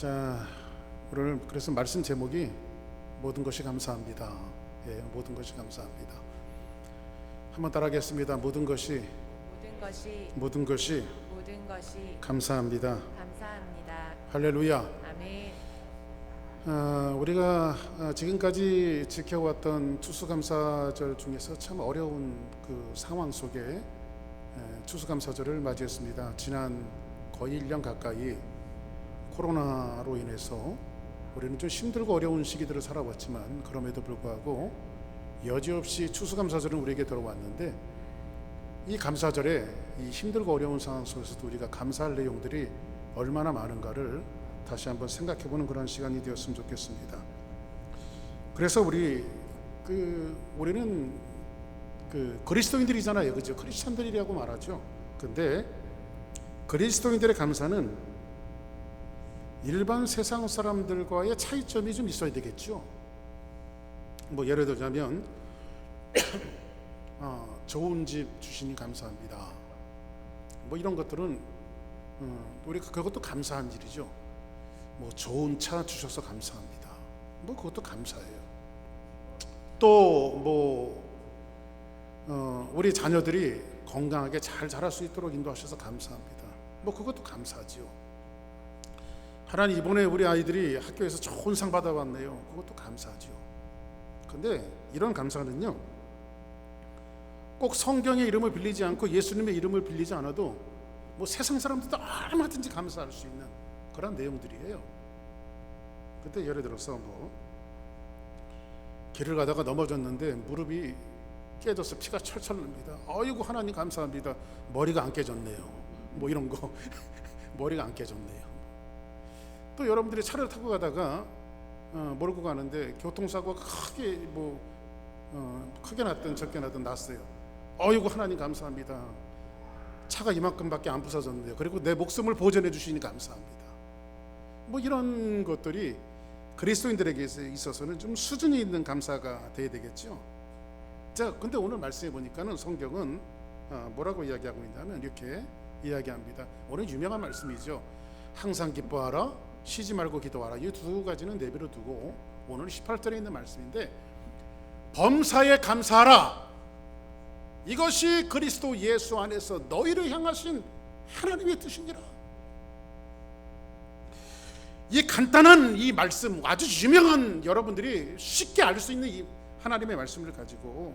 자, 오늘 그래서 말씀 제목이 모든 것이 감사합니다. 예, 모든 것이 감사합니다. 한번 따라하겠습니다. 모든 것이 감사합니다. 감사합니다. 할렐루야. 아멘. 우리가 지금까지 지켜왔던 추수감사절 중에서 참 어려운 그 상황 속에 추수감사절을 맞이했습니다. 지난 거의 1년 가까이 코로나로 인해서 우리는 좀 힘들고 어려운 시기들을 살아왔지만, 그럼에도 불구하고 여지없이 추수감사절은 우리에게 들어왔는데, 이 감사절에 이 힘들고 어려운 상황 속에서도 우리가 감사할 내용들이 얼마나 많은가를 다시 한번 생각해보는 그런 시간이 되었으면 좋겠습니다. 그래서 우리는 그리스도인들이잖아요, 그죠? 크리스찬들이라고 말하죠. 근데 그리스도인들의 감사는 일반 세상 사람들과의 차이점이 좀 있어야 되겠죠. 뭐 예를 들자면 좋은 집 주시니 감사합니다. 뭐 이런 것들은 우리 그것도 감사한 일이죠. 뭐 좋은 차 주셔서 감사합니다. 뭐 그것도 감사해요. 또 우리 자녀들이 건강하게 잘 자랄 수 있도록 인도하셔서 감사합니다. 뭐 그것도 감사하지요. 하나님, 이번에 우리 아이들이 학교에서 좋은 상 받아왔네요. 그것도 감사하죠. 근데 이런 감사는요, 꼭 성경의 이름을 빌리지 않고 예수님의 이름을 빌리지 않아도 뭐 세상 사람들도 얼마든지 감사할 수 있는 그런 내용들이에요. 그때 예를 들어서 길을 가다가 넘어졌는데 무릎이 깨져서 피가 철철 납니다. 아이고 하나님 감사합니다. 머리가 안 깨졌네요. 뭐 이런 거 머리가 안 깨졌네요. 또 여러분들이 차를 타고 가다가 몰고 가는데 교통사고가 크게 났든 적게 났든 났어요. 어이구 하나님 감사합니다. 차가 이만큼밖에 안 부서졌는데요. 그리고 내 목숨을 보존해 주시니 감사합니다. 뭐 이런 것들이 그리스도인들에게 있어서는 좀 수준이 있는 감사가 돼야 되겠죠. 자, 근데 오늘 말씀해 보니까는 성경은 뭐라고 이야기하고 있냐면 이렇게 이야기합니다. 오늘 유명한 말씀이죠. 항상 기뻐하라, 쉬지 말고 기도하라. 이 두 가지는 내버려 두고 오늘 18절에 있는 말씀인데, 범사에 감사하라. 이것이 그리스도 예수 안에서 너희를 향하신 하나님의 뜻이니라. 이 간단한 이 말씀, 아주 유명한, 여러분들이 쉽게 알 수 있는 이 하나님의 말씀을 가지고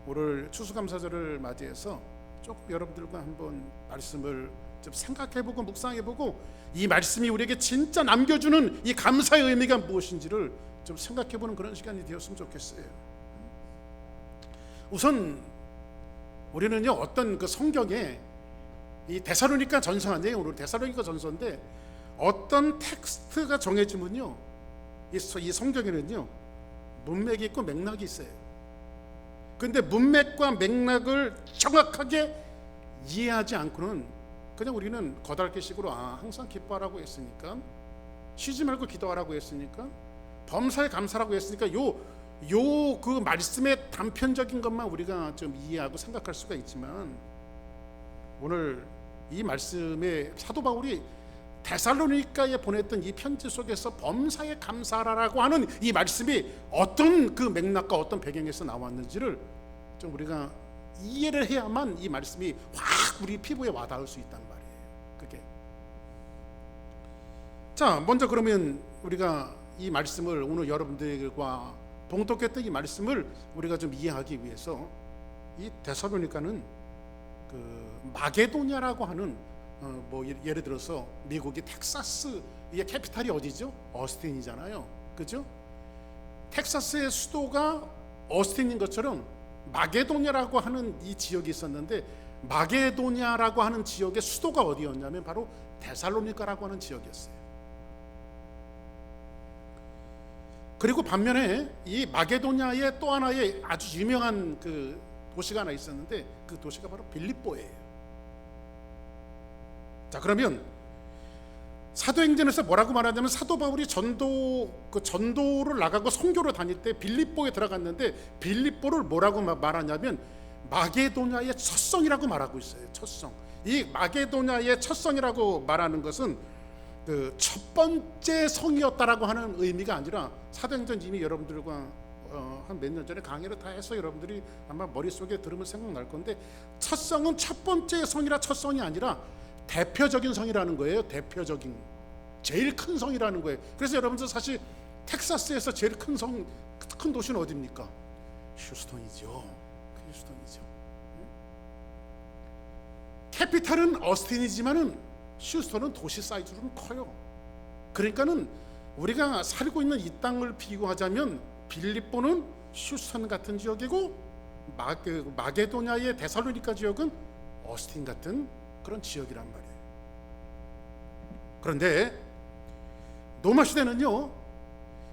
오늘 추수감사절을 맞이해서 조금 여러분들과 한번 말씀을 좀 생각해보고 묵상해보고, 이 말씀이 우리에게 진짜 남겨주는 이 감사의 의미가 무엇인지를 좀 생각해보는 그런 시간이 되었으면 좋겠어요. 우선 우리는요, 어떤 그 성경에 이 데살로니가 전서 아니에요. 오늘 데살로니가 전서인데 어떤 텍스트가 정해지면요, 이 성경에는요 문맥이 있고 맥락이 있어요. 근데 문맥과 맥락을 정확하게 이해하지 않고는 그냥 우리는 거달게 식으로 항상 기뻐하라고 했으니까, 쉬지 말고 기도하라고 했으니까, 범사에 감사라고 했으니까 그 말씀의 단편적인 것만 우리가 좀 이해하고 생각할 수가 있지만, 오늘 이 말씀에 사도 바울이 데살로니가에 보냈던 이 편지 속에서 범사에 감사하라고 하는 이 말씀이 어떤 그 맥락과 어떤 배경에서 나왔는지를 좀 우리가 이해를 해야만 이 말씀이 확 우리 피부에 와닿을 수 있단 말이에요. 그게. 자, 먼저 그러면 우리가 이 말씀을 오늘 여러분들과 봉독했던 이 말씀을 우리가 좀 이해하기 위해서, 이 데살로니가는 그 마게도냐라고 하는 예를 들어서 미국이 텍사스, 이게 캐피탈이 어디죠? 어스틴이잖아요, 그죠? 텍사스의 수도가 어스틴인 것처럼 마게도냐라고 하는 이 지역이 있었는데, 마게도냐라고 하는 지역의 수도가 어디였냐면 바로 데살로니가라고 하는 지역이었어요. 그리고 반면에 이 마게도냐의 또 하나의 아주 유명한 그 도시가 하나 있었는데, 그 도시가 바로 빌립보예요. 자, 그러면 사도행전에서 뭐라고 말하냐면, 사도 바울이 전도를 나가고 선교를 다닐 때 빌립보에 들어갔는데, 빌립보를 뭐라고 말하냐면 마게도냐의 첫성이라고 말하고 있어요. 첫성. 이 마게도냐의 첫성이라고 말하는 것은 그 첫 번째 성이었다라고 하는 의미가 아니라, 사도행전 이미 여러분들과 한 몇 년 전에 강의를 다 해서 여러분들이 아마 머릿속에 들으면 생각날 건데, 첫 성은 첫 번째 성이라 첫 성이 아니라 대표적인 성이라는 거예요. 대표적인, 제일 큰 성이라는 거예요. 그래서 여러분들 사실 텍사스에서 제일 큰 도시는 어디입니까? 휴스턴이죠. 휴스턴이죠. 캐피탈은 어스틴이지만은 휴스턴은 도시 사이즈로는 커요. 그러니까는 우리가 살고 있는 이 땅을 비유하자면 빌립보는 휴스턴 같은 지역이고, 마게도냐의 데살로니가 지역은 어스틴 같은 그런 지역이란 말이에요. 그런데 로마 시대는요,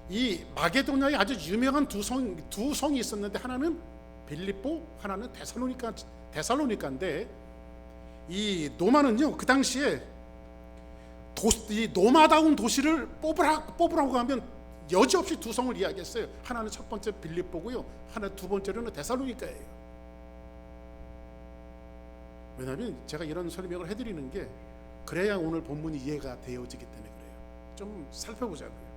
이 마게도냐에 아주 유명한 두 성이 있었는데, 하나는 빌립보, 하나는 데살로니카인데, 이 로마는요 그 당시에 이 로마다운 도시를 뽑으라고 하면 여지없이 두 성을 이야기했어요. 하나는 첫 번째 빌립보고요, 두 번째로는 데살로니카예요. 왜냐하면 제가 이런 설명을 해드리는 게 그래야 오늘 본문이 이해가 되어지기 때문에 그래요. 좀 살펴보자고요.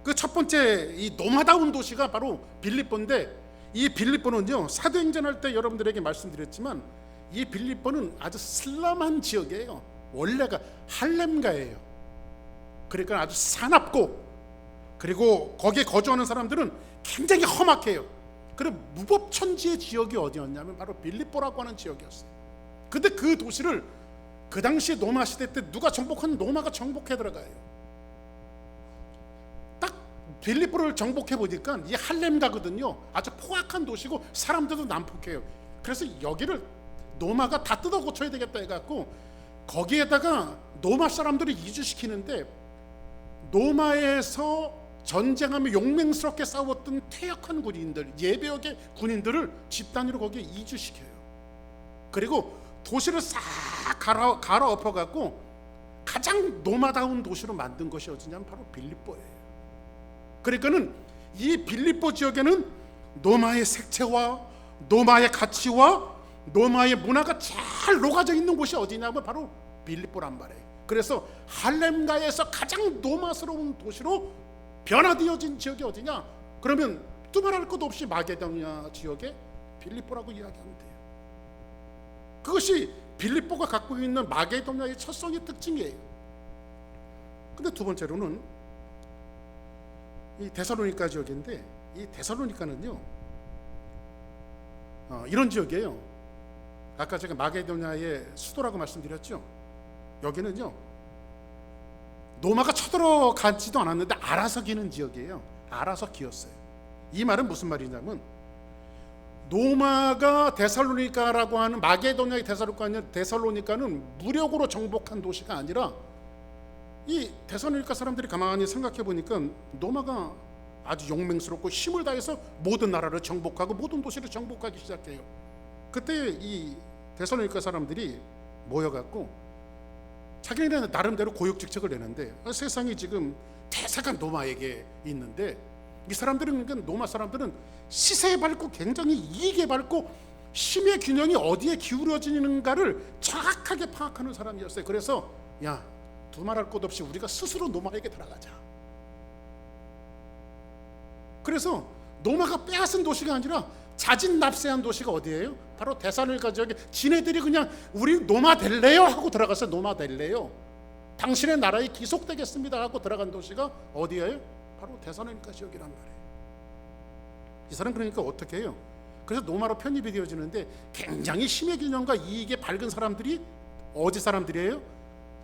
그 첫 번째 이 노마다운 도시가 바로 빌립보인데, 이 빌립보는요 사도행전 할 때 여러분들에게 말씀드렸지만, 이 빌립보는 아주 슬럼한 지역이에요. 원래가 할렘가예요. 그러니까 아주 사납고, 그리고 거기에 거주하는 사람들은 굉장히 험악해요. 그리고 무법천지의 지역이 어디였냐면 바로 빌립보라고 하는 지역이었어요. 근데 그 도시를 그 당시 로마 시대 때 누가 정복한? 로마가 정복해 들어가요. 딱 빌립보를 정복해 보니까 이 할렘가거든요. 아주 포악한 도시고 사람들도 난폭해요. 그래서 여기를 로마가 다 뜯어 고쳐야 되겠다 해갖고 거기에다가 로마 사람들을 이주시키는데, 로마에서 전쟁하며 용맹스럽게 싸웠던 퇴역한 군인들, 예배역의 군인들을 집단위로 거기에 이주시켜요. 그리고 도시를 싹 갈아엎어갖고 가장 로마다운 도시로 만든 것이 어디냐면 바로 빌립보예요. 그러니까는 이 빌립보 지역에는 로마의 색채와 로마의 가치와 로마의 문화가 잘 녹아져 있는 곳이 어디냐면 바로 빌립보란 말이에요. 그래서 할렘가에서 가장 로마스러운 도시로 변화되어진 지역이 어디냐? 그러면 두말할 것도 없이 마게도냐 지역의 빌립보라고 이야기하면 돼요. 그것이 빌립보가 갖고 있는 마게도냐의 첫성의 특징이에요. 근데 두 번째로는 이 데살로니가 지역인데, 이 데살로니카는요 이런 지역이에요. 아까 제가 마게도냐의 수도라고 말씀드렸죠. 여기는요 로마가 쳐들어가지도 않았는데 알아서 기는 지역이에요. 알아서 기었어요. 이 말은 무슨 말이냐면, 로마가 데살로니카라고 하는 마게도냐의 데살로니카는 무력으로 정복한 도시가 아니라, 이 데살로니카 사람들이 가만히 생각해 보니까 로마가 아주 용맹스럽고 힘을 다해서 모든 나라를 정복하고 모든 도시를 정복하기 시작해요. 그때 이 데살로니카 사람들이 모여갖고 자기네는 나름대로 고육직책을 내는데, 세상이 지금 대세가 로마에게 있는데, 이 사람들은, 그러니까 로마 사람들은 시세에 밟고 굉장히 이익에 밟고 힘의 균형이 어디에 기울어지는가를 정확하게 파악하는 사람이었어요. 그래서 야, 두말할 것 없이 우리가 스스로 로마에게 들어가자. 그래서 로마가 빼앗은 도시가 아니라 자진 납세한 도시가 어디예요? 바로 데살로니가 지역에 지네들이 그냥 우리 로마 될래요? 하고 들어가서 로마 될래요? 당신의 나라에 기속되겠습니다 하고 들어간 도시가 어디예요? 바로 데살로니가 지역이란 말이에요. 이 사람 그러니까 어떻게 해요? 그래서 로마로 편입이 되어지는데 굉장히 힘의 균형과 이익에 밝은 사람들이 어디 사람들이에요?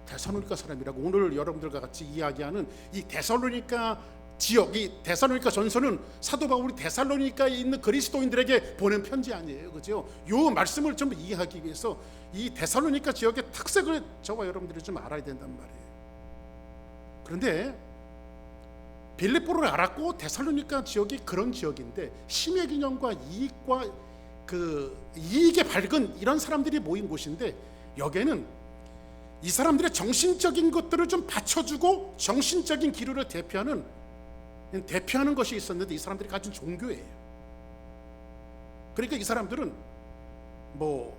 데살로니가 사람이라고. 오늘 여러분들과 같이 이야기하는 이 데살로니가 지역, 이 데살로니가 전서는 사도 바울이 데살로니카에 있는 그리스도인들에게 보낸 편지 아니에요, 그죠? 요 말씀을 좀 이해하기 위해서 이 데살로니가 지역의 특색을 저와 여러분들이 좀 알아야 된단 말이에요. 그런데 빌립보를 알았고 데살로니가 지역이 그런 지역인데, 힘의 균형과 이익과 그 이익에 밝은 이런 사람들이 모인 곳인데, 여기에는 이 사람들의 정신적인 것들을 좀 받쳐주고 정신적인 기류를 대표하는 것이 있었는데, 이 사람들이 가진 종교예요. 그러니까 이 사람들은 뭐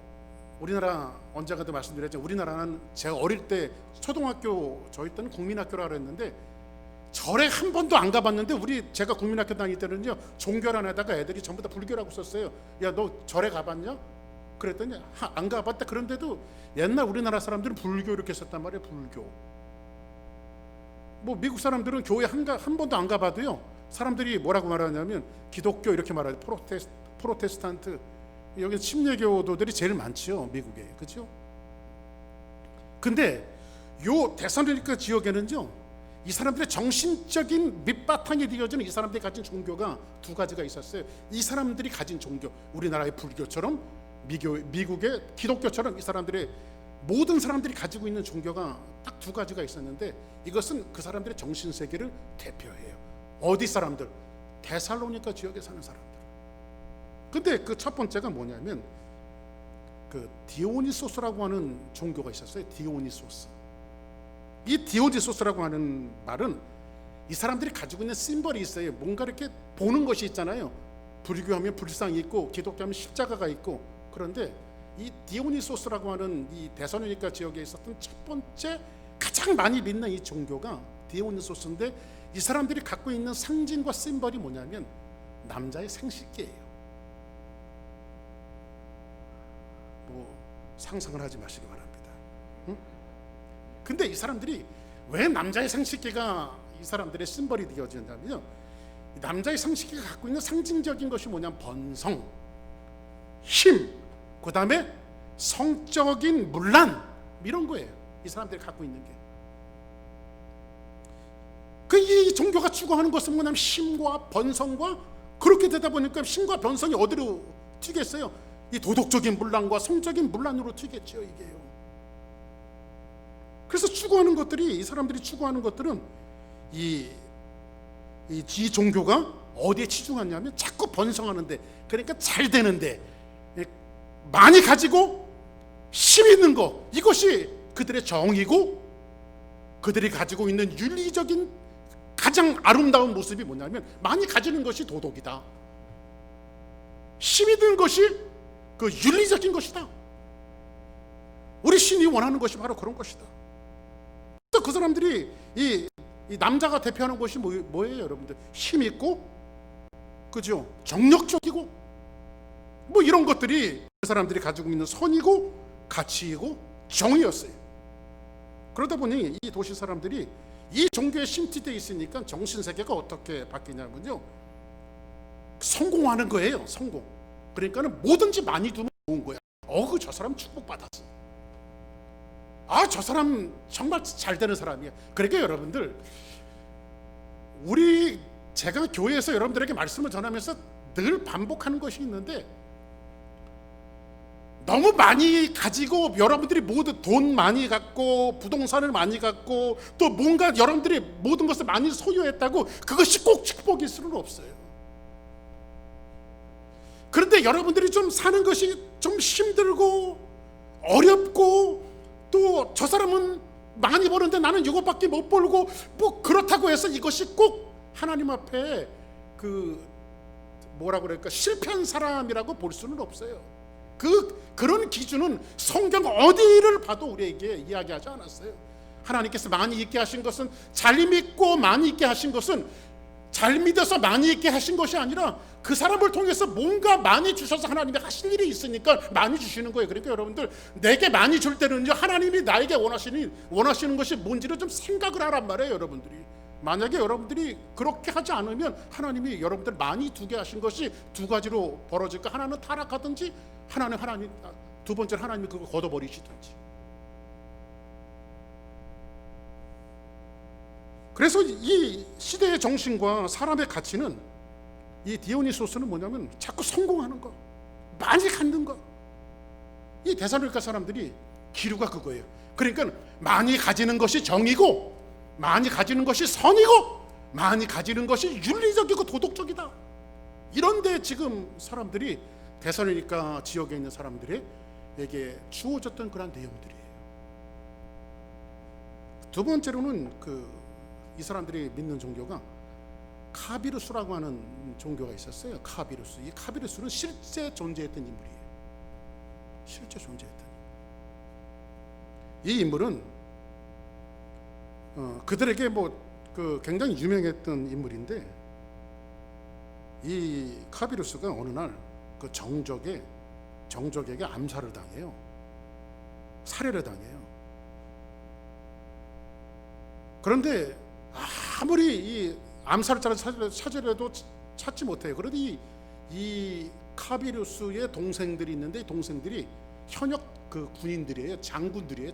우리나라 언젠가도 말씀드렸죠. 우리나라는 제가 어릴 때 초등학교 저희 때는 국민학교라 그랬는데 절에 한 번도 안 가봤는데 제가 국민학교 다닐 때는요 종교란에다가 애들이 전부 다 불교라고 썼어요. 야, 너 절에 가봤냐? 그랬더니 안 가봤다. 그런데도 옛날 우리나라 사람들은 불교 이렇게 썼단 말이에요. 불교. 뭐 미국 사람들은 교회 한 번도 안 가봐도요 사람들이 뭐라고 말하냐면 기독교 이렇게 말해요. 프로테스탄트. 여기 침례교도들이 제일 많지요 미국에. 그렇죠? 근데 요 데살로니가 지역에는요 이 사람들의 정신적인 밑바탕이 되어지는 이 사람들이 가진 종교가 두 가지가 있었어요. 이 사람들이 가진 종교, 우리나라의 불교처럼 미국의 기독교처럼 이 사람들의 모든 사람들이 가지고 있는 종교가 딱 두 가지가 있었는데 이것은 그 사람들의 정신세계를 대표해요. 어디 사람들? 데살로니가 지역에 사는 사람들. 근데 그 첫 번째가 뭐냐면 그 디오니소스라고 하는 종교가 있었어요. 디오니소스. 이 디오니소스라고 하는 말은 이 사람들이 가지고 있는 심벌이 있어요. 뭔가 이렇게 보는 것이 있잖아요. 불교하면 불상이 있고 기독교하면 십자가가 있고. 그런데 이 디오니소스라고 하는 이 데살로니가 지역에 있었던 첫 번째 가장 많이 믿는 이 종교가 디오니소스인데 이 사람들이 갖고 있는 상징과 심벌이 뭐냐면 남자의 생식기예요. 뭐 상상을 하지 마시기 바랍니다. 응? 근데 이 사람들이 왜 남자의 생식기가 이 사람들의 심벌이 되어지냐면요 남자의 생식기가 갖고 있는 상징적인 것이 뭐냐면 번성, 힘, 그 다음에 성적인 문란 이런 거예요. 이 사람들이 갖고 있는 게. 이 종교가 추구하는 것은 뭐냐면 힘과 번성과 그렇게 되다 보니까 힘과 번성이 어디로 튀겠어요? 이 도덕적인 문란과 성적인 문란으로 튀겠죠 이게요. 그래서 추구하는 것들이 이 사람들이 추구하는 것들은 이 종교가 어디에 치중하냐면 자꾸 번성하는데 그러니까 잘 되는데 많이 가지고 힘 있는 거 이것이 그들의 정이고 그들이 가지고 있는 윤리적인 가장 아름다운 모습이 뭐냐면 많이 가지는 것이 도덕이다. 힘이 든 것이 그 윤리적인 것이다. 우리 신이 원하는 것이 바로 그런 것이다. 그래서 그 사람들이 이 남자가 대표하는 것이 뭐예요 여러분들? 힘 있고 그죠? 정력적이고 뭐 이런 것들이 그 사람들이 가지고 있는 선이고 가치이고 정이었어요. 그러다 보니 이 도시 사람들이 이 종교에 심취되어 있으니까 정신세계가 어떻게 바뀌냐면요 성공하는 거예요. 성공. 그러니까는 뭐든지 많이 두면 좋은 거야. 저 사람 축복받았어. 저 사람 정말 잘 되는 사람이야. 그러니까 여러분들 제가 교회에서 여러분들에게 말씀을 전하면서 늘 반복하는 것이 있는데 너무 많이 가지고 여러분들이 모두 돈 많이 갖고 부동산을 많이 갖고 또 뭔가 여러분들이 모든 것을 많이 소유했다고 그것이 꼭 축복일 수는 없어요. 그런데 여러분들이 좀 사는 것이 좀 힘들고 어렵고 또 저 사람은 많이 버는데 나는 이것밖에 못 벌고 뭐 그렇다고 해서 이것이 꼭 하나님 앞에 뭐라 그럴까 실패한 사람이라고 볼 수는 없어요. 그런 기준은 성경 어디를 봐도 우리에게 이야기하지 않았어요. 하나님께서 많이 있게 하신 것은 잘 믿고 많이 있게 하신 것은 잘 믿어서 많이 있게 하신 것이 아니라 그 사람을 통해서 뭔가 많이 주셔서 하나님이 하실 일이 있으니까 많이 주시는 거예요. 그러니까 여러분들 내게 많이 줄 때는요 하나님이 나에게 원하시는 것이 뭔지를 좀 생각을 하란 말이에요. 여러분들이 만약에 여러분들이 그렇게 하지 않으면 하나님이 여러분들 많이 두게 하신 것이 두 가지로 벌어질까? 하나는 타락하든지 하나님 두 번째는 하나님이 그거 걷어버리시든지. 그래서 이 시대의 정신과 사람의 가치는 이 디오니소스는 뭐냐면 자꾸 성공하는 거, 많이 갖는 거. 이 데살로니가 사람들이 기류가 그거예요. 그러니까 많이 가지는 것이 정이고 많이 가지는 것이 선이고 많이 가지는 것이 윤리적이고 도덕적이다. 이런데 지금 사람들이 데살로니가 지역에 있는 사람들에게 주어졌던 그런 내용들이에요. 두 번째로는 이 사람들이 믿는 종교가 카비루스라고 하는 종교가 있었어요. 카비루스. 이 카비루스는 실제 존재했던 인물이에요. 실제 존재했던 인물. 이 인물은 그들에게 굉장히 유명했던 인물인데, 이 카비루스가 어느 날 그 정적에게 암살을 당해요. 살해를 당해요. 그런데 아무리 이 암살자를 찾으려도 찾지 못해요. 그런데 이 카비루스의 동생들이 있는데, 이 동생들이 현역 그 군인들이에요. 장군들이에요.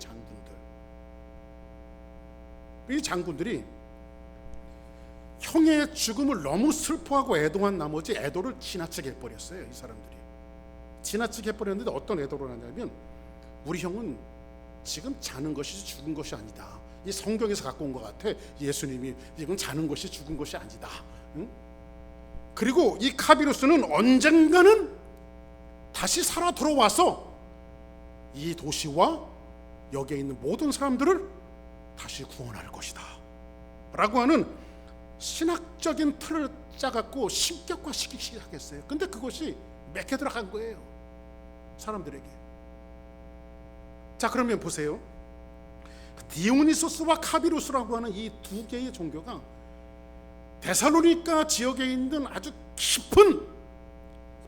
이 장군들이 형의 죽음을 너무 슬퍼하고 애도한 나머지 애도를 지나치게 해버렸어요. 이 사람들이 지나치게 해버렸는데, 어떤 애도를 하냐면, 우리 형은 지금 자는 것이 죽은 것이 아니다. 이 성경에서 갖고 온 것 같아. 예수님이 이건 자는 것이 죽은 것이 아니다. 응? 그리고 이 카비루스는 언젠가는 다시 살아 돌아와서 이 도시와 여기에 있는 모든 사람들을 다시 구원할 것이다 라고 하는 신학적인 틀을 짜갖고 신격화시키기 시작했어요. 근데 그것이 맥혀 들어간 거예요, 사람들에게. 자, 그러면 보세요. 디오니소스와 카비루스라고 하는 이 두 개의 종교가 데살로니가 지역에 있는 아주 깊은,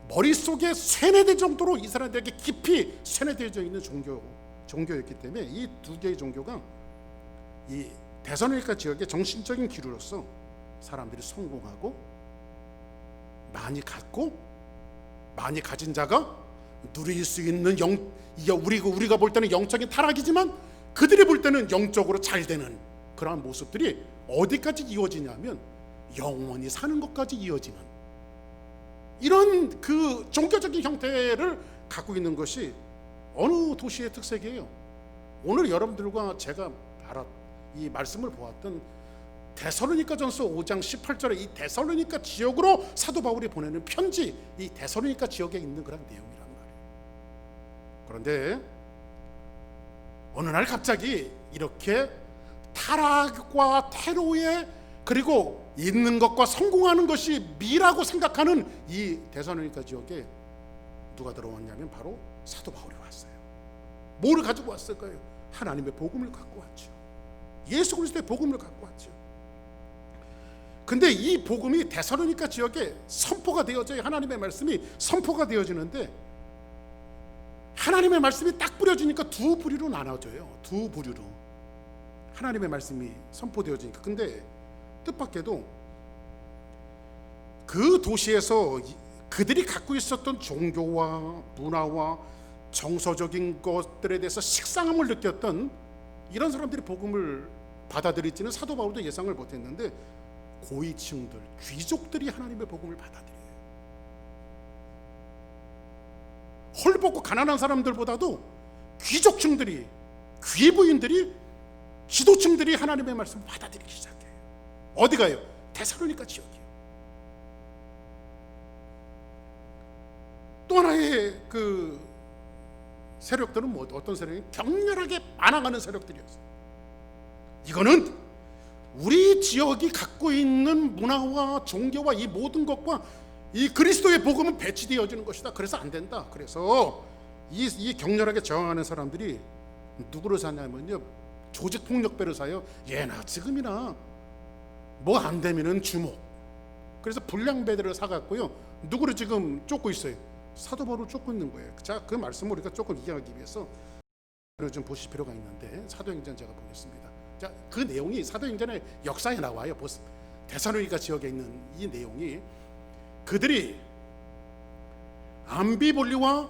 머릿속에 세뇌될 정도로 이 사람들에게 깊이 세뇌되어져 있는 종교였기 때문에, 이 두 개의 종교가 이 데살로니가 지역의 정신적인 기류로서 사람들이 성공하고 많이 갖고 많이 가진 자가 누릴 수 있는 우리가 볼 때는 영적인 타락이지만 그들이 볼 때는 영적으로 잘 되는 그러한 모습들이 어디까지 이어지냐면 영원히 사는 것까지 이어지는 이런 그 종교적인 형태를 갖고 있는 것이 어느 도시의 특색이에요. 오늘 여러분들과 제가 이 말씀을 보았던 데살로니가전서 5장 18절에 이 데살로니가 지역으로 사도 바울이 보내는 편지, 이 데살로니가 지역에 있는 그런 내용이란 말이에요. 그런데 어느 날 갑자기 이렇게 타락과 테러에, 그리고 있는 것과 성공하는 것이 미라고 생각하는 이 데살로니가 지역에 누가 들어왔냐면 바로 사도 바울이 왔어요. 뭐를 가지고 왔을까요? 하나님의 복음을 갖고 왔죠. 예수 그리스도의 복음을 갖고 왔죠. 근데 이 복음이 데살로니가 지역에 선포가 되어져요. 하나님의 말씀이 선포가 되어지는데, 하나님의 말씀이 딱 뿌려지니까 두 부류로 나눠져요. 두 부류로 하나님의 말씀이 선포되어지니까. 근데 뜻밖에도 그 도시에서 그들이 갖고 있었던 종교와 문화와 정서적인 것들에 대해서 식상함을 느꼈던 이런 사람들이 복음을 받아들일지는 사도 바울도 예상을 못했는데, 고위층들, 귀족들이 하나님의 복음을 받아들여요. 헐벗고 가난한 사람들보다도 귀족층들이, 귀부인들이, 지도층들이 하나님의 말씀을 받아들이기 시작해요. 어디 가요? 데살로니가 지역이에요. 또 하나의 그 세력들은 어떤 세력이? 격렬하게 반항하는 세력들이었어요. 이거는 우리 지역이 갖고 있는 문화와 종교와 이 모든 것과 이 그리스도의 복음은 배치되어지는 것이다. 그래서 안 된다. 그래서 이 격렬하게 저항하는 사람들이 누구를 사냐면요, 조직폭력배를 사요. 예나 지금이나 뭐 안 되면은 주목. 그래서 불량배들을 사갖고요, 누구를 지금 쫓고 있어요? 사도 바울을 쫓고 있는 거예요. 자, 그 말씀을 우리가 조금 이해하기 위해서 좀 보실 필요가 있는데, 사도행전 제가 보겠습니다. 자, 그 내용이 사도행전의 역사에 나와요. 데살로니가 지역에 있는 이 내용이, 그들이 암비볼리와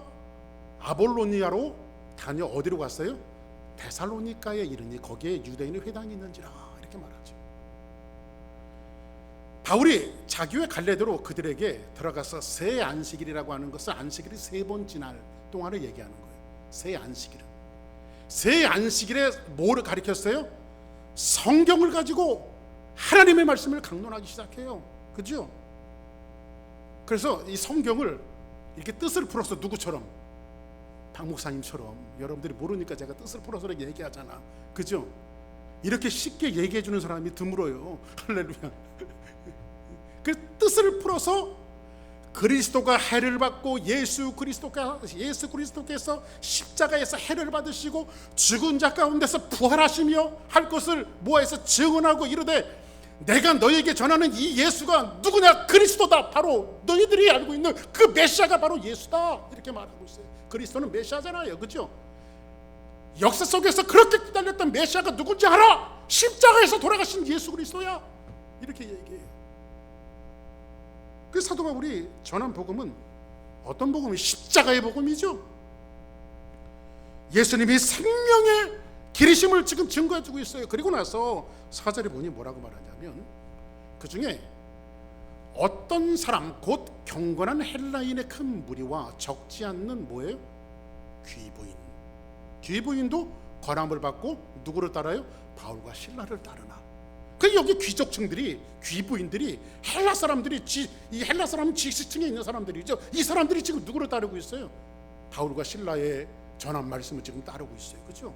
아볼로니아로 어디로 갔어요? 데살로니가에 이르니 거기에 유대인의 회당이 있는지라, 이렇게 말하죠. 바울이 자기의 갈래대로 그들에게 들어가서 새 안식일이라고 하는 것을, 안식일이 3번 지날 동안을 얘기하는 거예요. 새 안식일은, 새 안식일에 뭐를 가리켰어요? 성경을 가지고 하나님의 말씀을 강론하기 시작해요. 그죠? 그래서 이 성경을 이렇게 뜻을 풀어서, 누구처럼? 박 목사님처럼. 여러분들이 모르니까 제가 뜻을 풀어서 얘기하잖아. 그죠? 이렇게 쉽게 얘기해 주는 사람이 드물어요. 할렐루야. 그 뜻을 풀어서 그리스도가 해를 받고 예수 그리스도께서 십자가에서 해를 받으시고 죽은 자 가운데서 부활하시며 할 것을 모아서 증언하고 이르되 내가 너에게 전하는 이 예수가 누구냐? 그리스도다. 바로 너희들이 알고 있는 그 메시아가 바로 예수다. 이렇게 말하고 있어요. 그리스도는 메시아잖아요. 그렇죠? 역사 속에서 그렇게 기다렸던 메시아가 누군지 알아? 십자가에서 돌아가신 예수 그리스도야. 이렇게 얘기해요. 그 사도 바울이 전한 복음은 어떤 복음이? 십자가의 복음이죠. 예수님이 생명의 길이심을 지금 증거해주고 있어요. 그리고 나서 4절에 보니 뭐라고 말하냐면 그 중에 어떤 사람 곧 경건한 헬라인의 큰 무리와 적지 않는 뭐예요? 귀부인도 권함을 받고 누구를 따라요? 바울과 실라를 따르나. 그 여기 귀족층들이, 귀부인들이 헬라 사람들이 이 헬라 사람은 지식층에 있는 사람들이죠. 이 사람들이 지금 누구를 따르고 있어요? 바울과 실라의 전한 말씀을 지금 따르고 있어요. 그렇죠?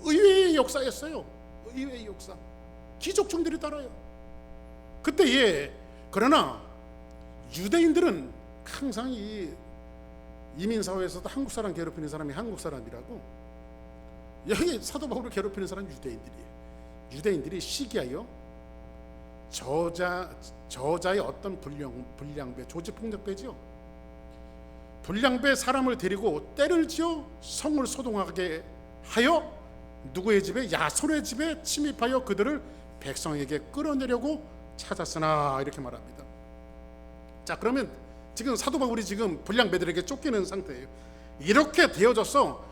의외의 역사였어요. 의외의 역사. 귀족층들이 따라요. 그때에 그러나 유대인들은 항상 이 이민 사회에서도 한국 사람 괴롭히는 사람이 한국 사람이라고, 여기 사도 바울을 괴롭히는 사람 유대인들이에요. 유대인들이 시기하여 저자의 어떤 불량배, 조직폭력배죠. 불량배 사람을 데리고 때를 지어 성을 소동하게 하여 누구의 집에? 야손의 집에 침입하여 그들을 백성에게 끌어내려고 찾았으나, 이렇게 말합니다. 자, 그러면 지금 사도 바울이 지금 불량배들에게 쫓기는 상태예요. 이렇게 되어져서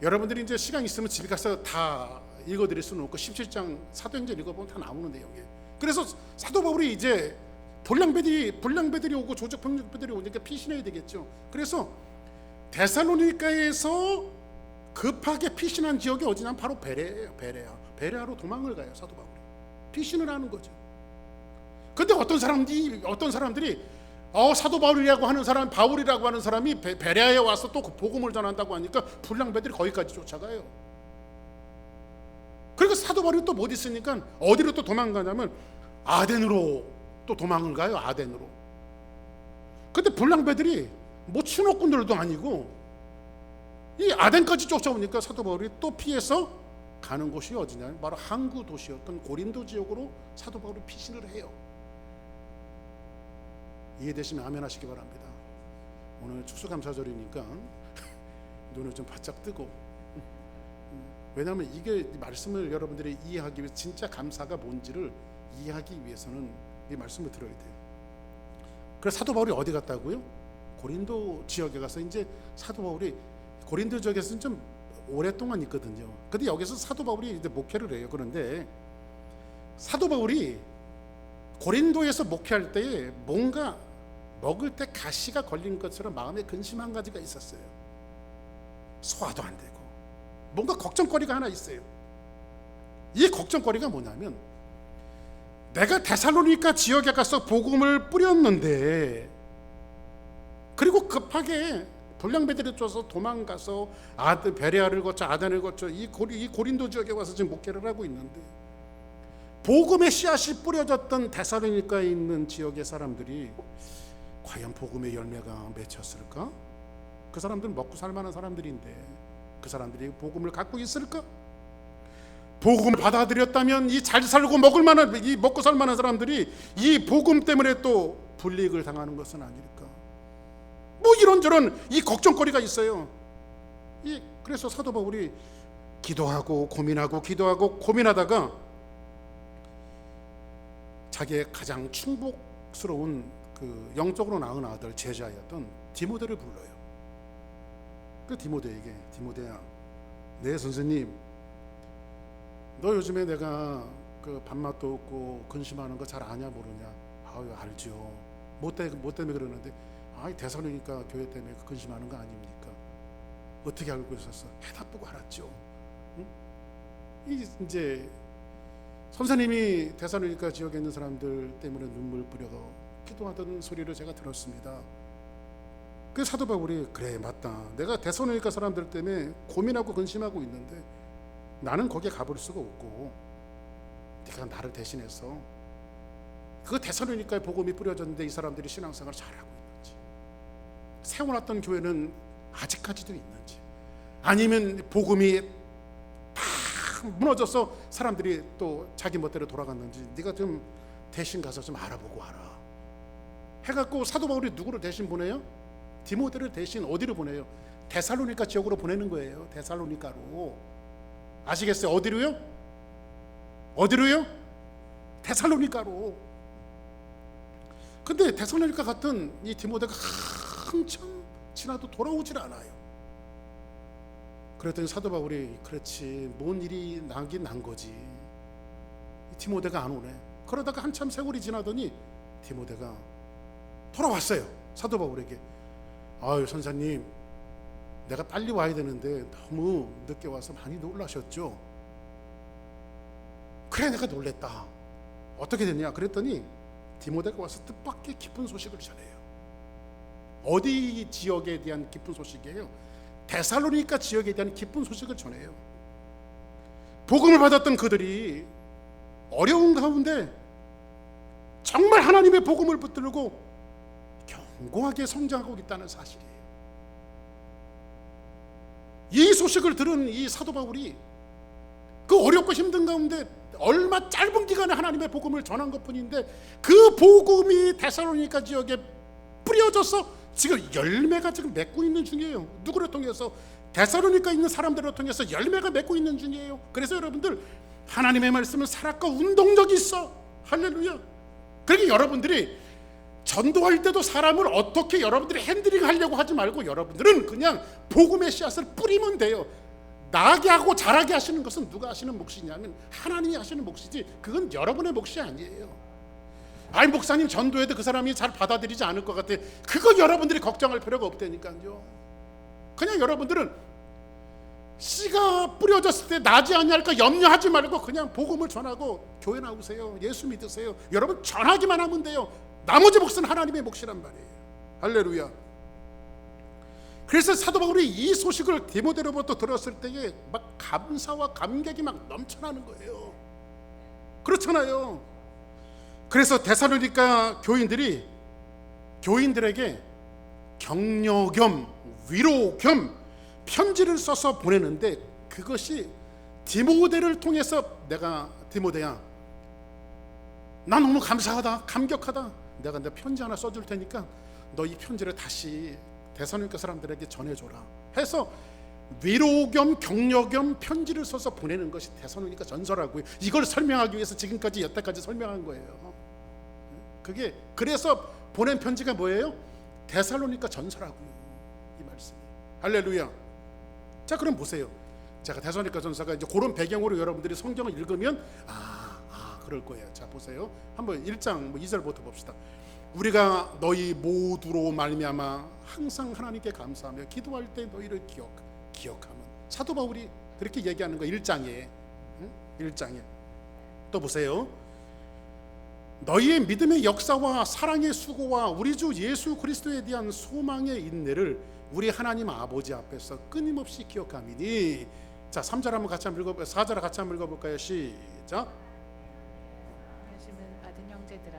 여러분들이 이제 시간 있으면 집에 가서 다 읽어드릴 수는 없고 17장 사도행전 읽어보면 다 나오는 내용이에요. 그래서 사도 바울이 이제 불량배들이 오고 조직폭력배들이 오니까 피신해야 되겠죠. 그래서 데살로니가에서 급하게 피신한 지역이 어디냐면 바로 베레예요. 베레아로 도망을 가요. 사도 바울이 피신을 하는 거죠. 근데 어떤 사람들이 사도 바울이라고 하는 사람, 바울이라고 하는 사람이 베레아에 와서 또 그 복음을 전한다고 하니까 불량배들이 거기까지 쫓아가요. 그리고 사도 바울이 또 못 있으니까 어디로 또 도망가냐면 아덴으로 또 도망을 가요. 아덴으로. 근데 불량배들이 뭐 친옥군들도 아니고 이 아덴까지 쫓아오니까 사도 바울이 또 피해서 가는 곳이 어디냐? 바로 항구 도시였던 고린도 지역으로 사도 바울이 피신을 해요. 이해되시면 아멘 하시기 바랍니다. 오늘 추수감사절이니까 눈을 좀 바짝 뜨고, 왜냐하면 이게 말씀을 여러분들이 이해하기 위해서, 진짜 감사가 뭔지를 이해하기 위해서는 이 말씀을 들어야 돼요. 그래서 사도 바울이 어디 갔다고요? 고린도 지역에 가서, 이제 사도 바울이 고린도 지역에서는 좀 오랫동안 있거든요. 근데 여기서 사도 바울이 이제 목회를 해요. 그런데 사도 바울이 고린도에서 목회할 때에 뭔가 먹을 때 가시가 걸린 것처럼 마음에 근심 한 가지가 있었어요. 소화도 안 되고 뭔가 걱정거리가 하나 있어요. 이 걱정거리가 뭐냐면, 내가 데살로니가 지역에 가서 복음을 뿌렸는데, 그리고 급하게 불량배들이 쫓아서 도망가서 베레아를 거쳐 아덴을 거쳐 이 고린도 지역에 와서 지금 목회를 하고 있는데, 복음의 씨앗이 뿌려졌던 데살로니가에 있는 지역의 사람들이 과연 복음의 열매가 맺혔을까? 그 사람들은 먹고 살만한 사람들인데 그 사람들이 복음을 갖고 있을까? 복음을 받아들였다면 이 잘 살고 먹고 살만한 사람들이 이 복음 때문에 또 불이익을 당하는 것은 아닐까? 뭐 이런저런 이 걱정거리가 있어요. 그래서 사도 바울이 기도하고 고민하다가 자기의 가장 충복스러운 그 영적으로 낳은 아들, 제자였던 디모데를 불러요. 그 디모데에게, 디모데야, 네 선생님, 너 요즘에 내가 그 밥맛도 없고 근심하는 거 잘 아냐 모르냐? 아유, 알죠. 뭐 때문에 그러는데, 데살로니가 교회 때문에 근심하는 거 아닙니까? 어떻게 알고 있었어? 해답 보고 알았죠. 응? 이제 선생님이 데살로니가 지역에 있는 사람들 때문에 눈물 뿌려 기도하던 소리를 제가 들었습니다. 그 사도 바울이, 그래 맞다, 내가 데살로니가 사람들 때문에 고민하고 근심하고 있는데 나는 거기에 가볼 수가 없고 네가 나를 대신해서 그 데살로니가에 복음이 뿌려졌는데 이 사람들이 신앙생활을 잘하고 있는지, 세워놨던 교회는 아직까지도 있는지, 아니면 복음이 다 무너져서 사람들이 또 자기 멋대로 돌아갔는지 네가 좀 대신 가서 좀 알아보고 와라 해갖고 사도 바울이 누구를 대신 보내요? 디모데를 대신 어디로 보내요? 데살로니가 지역으로 보내는 거예요. 데살로니가로. 아시겠어요? 어디로요? 어디로요? 데살로니가로. 근데 데살로니가 같은 이 디모데가 한참 지나도 돌아오질 않아요. 그랬더니 사도 바울이 그렇지 뭔 일이 나긴 난 거지, 디모데가 안 오네. 그러다가 한참 세월이 지나더니 디모데가 돌아왔어요. 사도 바울에게. 아유 선사님, 내가 빨리 와야 되는데 너무 늦게 와서 많이 놀라셨죠? 그래 내가 놀랬다. 어떻게 됐냐 그랬더니 디모데가 와서 뜻밖의 기쁜 소식을 전해요. 어디 지역에 대한 기쁜 소식이에요? 데살로니가 지역에 대한 기쁜 소식을 전해요. 복음을 받았던 그들이 어려운 가운데 정말 하나님의 복음을 붙들고 견고하게 성장하고 있다는 사실이에요. 이 소식을 들은 이 사도 바울이 그 어렵고 힘든 가운데 얼마 짧은 기간에 하나님의 복음을 전한 것뿐인데 그 복음이 데살로니가 지역에 뿌려져서 지금 열매가 지금 맺고 있는 중이에요. 누구를 통해서? 데살로니가 있는 사람들을 통해서 열매가 맺고 있는 중이에요. 그래서 여러분들 하나님의 말씀은 살았고 운동력이 있어. 할렐루야. 그러니까 여러분들이 전도할 때도 사람을 어떻게 여러분들이 핸들링 하려고 하지 말고 여러분들은 그냥 복음의 씨앗을 뿌리면 돼요. 나게 하고 자라게 하시는 것은 누가 하시는 몫이냐면 하나님이 하시는 몫이지 그건 여러분의 몫이 아니에요. 아니 목사님 전도해도 그 사람이 잘 받아들이지 않을 것 같아. 그거 여러분들이 걱정할 필요가 없다니까요. 그냥 여러분들은 씨가 뿌려졌을 때 나지 아니할까 염려하지 말고 그냥 복음을 전하고 교회 나오세요. 예수 믿으세요. 여러분 전하기만 하면 돼요. 나머지 몫은 하나님의 몫이란 말이에요. 할렐루야. 그래서 사도 바울이 이 소식을 디모데로부터 들었을 때에 막 감사와 감격이 막 넘쳐나는 거예요. 그렇잖아요. 그래서 데살로니가 교인들에게 격려 겸 위로 겸 편지를 써서 보내는데 그것이 디모데를 통해서 내가 디모데야 나 너무 감사하다 감격하다 내가 내 편지 하나 써줄 테니까 너 이 편지를 다시 데살로니가 사람들에게 전해줘라 해서 위로 겸 격려 겸 편지를 써서 보내는 것이 데살로니가 전서라고요. 이걸 설명하기 위해서 지금까지 여태까지 설명한 거예요. 그게 그래서 보낸 편지가 뭐예요? 데살로니가 전서라고요. 이 말씀이. 할렐루야. 자 그럼 보세요. 제가 데살로니가 전서가 이제 그런 배경으로 여러분들이 성경을 읽으면 그럴 거예요. 자 보세요. 한번 1장 2절부터 봅시다. 우리가 너희 모두로 말미암아 항상 하나님께 감사하며 기도할 때 너희를 기억하면 사도 바울이 그렇게 얘기하는 거예요. 1장에 또 보세요. 너희의 믿음의 역사와 사랑의 수고와 우리 주 예수 그리스도에 대한 소망의 인내를 우리 하나님 아버지 앞에서 끊임없이 기억함이니. 자 3절 한번 같이 한번 읽어볼까요? 4절 같이 한번 읽어볼까요? 시작. 택하심은 받은 형제들아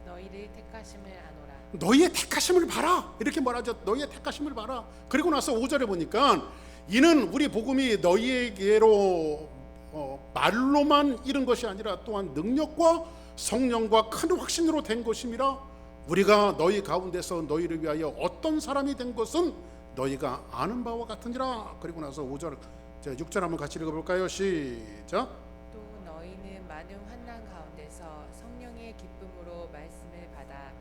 너희를 택하심을 아노라. 너희의 택하심을 봐라 이렇게 말하죠. 너희의 택하심을 봐라. 그리고 나서 5절에 보니까 이는 우리 복음이 너희에게로 말로만 이른 것이 아니라 또한 능력과 성령과 큰 확신으로 된 것임이라. 우리가 너희 가운데서 너희를 위하여 어떤 사람이 된 것은 너희가 아는 바와 같으니라. 그리고 나서 5절 6절 한번 같이 읽어볼까요? 시작. 또 너희는 많은 환난 가운데서 성령의 기쁨으로 말씀을 받아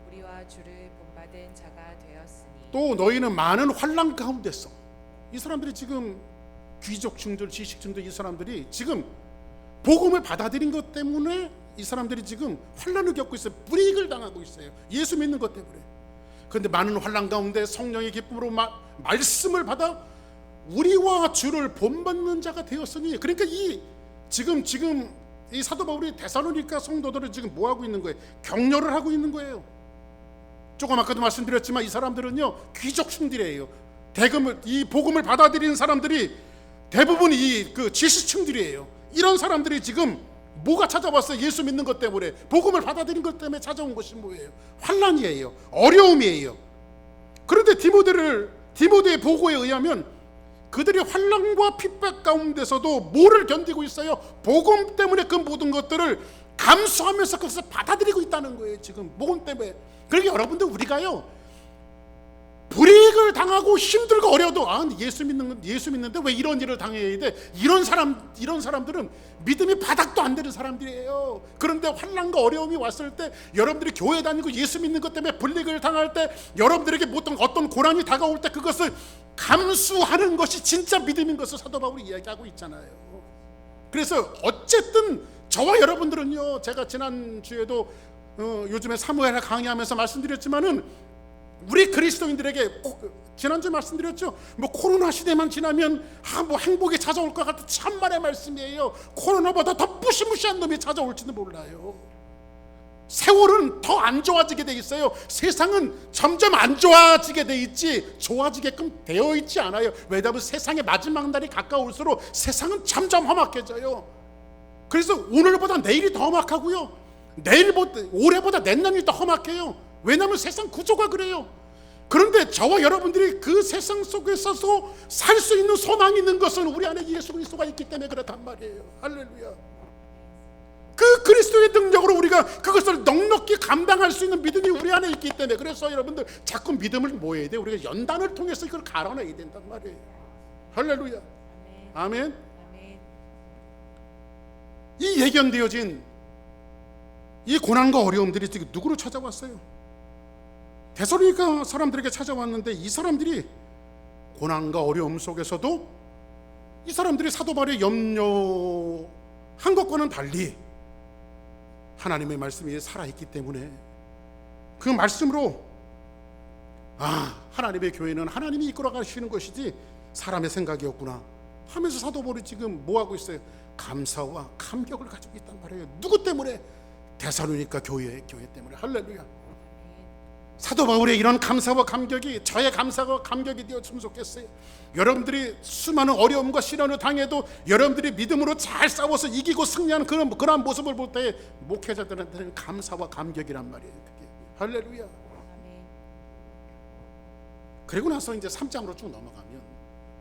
우리와 주를 본받은 자가 되었으니. 또 너희는 많은 환난 가운데서. 이 사람들이 지금 귀족층들 지식층들 이 사람들이 지금 복음을 받아들인 것 때문에 이 사람들이 지금 환난을 겪고 있어요. 불이익을 당하고 있어요. 예수 믿는 것 때문에. 그런데 많은 환난 가운데 성령의 기쁨으로 말씀을 받아 우리와 주를 본받는 자가 되었으니. 그러니까 지금 이 사도 바울이 데살로니가 성도들을 지금 뭐 하고 있는 거예요? 격려를 하고 있는 거예요. 조금 아까도 말씀드렸지만 이 사람들은요 귀족층들이에요. 이 복음을 받아들이는 사람들이 대부분 그 지식층들이에요. 이런 사람들이 지금 뭐가 찾아왔어요? 예수 믿는 것 때문에, 복음을 받아들인 것 때문에 찾아온 것이 뭐예요? 환난이에요. 어려움이에요. 그런데 디모데의 보고에 의하면 그들이 환난과 핍박 가운데서도 뭐를 견디고 있어요? 복음 때문에 그 모든 것들을 감수하면서 그것을 받아들이고 있다는 거예요. 지금 복음 때문에. 그러니까 여러분들 우리가요, 불이익을 당하고 힘들고 어려워도 예수 믿는데 왜 이런 일을 당해야 돼? 이런 사람들은 믿음이 바닥도 안 되는 사람들이에요. 그런데 환난과 어려움이 왔을 때, 여러분들이 교회 다니고 예수 믿는 것 때문에 불이익을 당할 때, 여러분들에게 어떤 고난이 다가올 때 그것을 감수하는 것이 진짜 믿음인 것을 사도 바울이 이야기하고 있잖아요. 그래서 어쨌든 저와 여러분들은요, 제가 지난주에도 요즘에 사무엘하 강의하면서 말씀드렸지만은, 우리 그리스도인들에게 지난주에 말씀드렸죠. 뭐 코로나 시대만 지나면 뭐 행복이 찾아올 것 같은 참말의 말씀이에요. 코로나보다 더 무시무시한 놈이 찾아올지도 몰라요. 세월은 더 안 좋아지게 돼 있어요. 세상은 점점 안 좋아지게 돼 있지 좋아지게끔 되어 있지 않아요. 왜냐하면 세상의 마지막 날이 가까울수록 세상은 점점 험악해져요. 그래서 오늘보다 내일이 더 험악하고요, 올해보다 내년이 더 험악해요. 왜냐하면 세상 구조가 그래요. 그런데 저와 여러분들이 그 세상 속에서도 살 수 있는 소망이 있는 것은 우리 안에 예수 그리스도가 있기 때문에 그렇단 말이에요. 할렐루야. 그 그리스도의 능력으로 우리가 그것을 넉넉히 감당할 수 있는 믿음이 우리 안에 있기 때문에, 그래서 여러분들 자꾸 믿음을 뭐 해야 돼? 우리가 연단을 통해서 이걸 갈아내야 된단 말이에요. 할렐루야. 아멘. 이 예견되어진 이 고난과 어려움들이 지금 누구로 찾아왔어요? 데살로니가 사람들에게 찾아왔는데, 이 사람들이 고난과 어려움 속에서도 이 사람들이 사도 바울의 염려한 것과는 달리 하나님의 말씀이 살아있기 때문에 그 말씀으로 하나님의 교회는 하나님이 이끌어 가시는 것이지 사람의 생각이었구나 하면서 사도 바울이 지금 뭐하고 있어요? 감사와 감격을 가지고 있단 말이에요. 누구 때문에? 데살로니가 교회 때문에. 할렐루야. 사도 바울의 이런 감사와 감격이 저의 감사와 감격이 되었으면 좋겠어요. 여러분들이 수많은 어려움과 시련을 당해도 여러분들이 믿음으로 잘 싸워서 이기고 승리하는 그런 모습을 볼 때 목회자들한테는 감사와 감격이란 말이에요. 그게. 할렐루야. 그리고 나서 이제 3장으로 쭉 넘어가면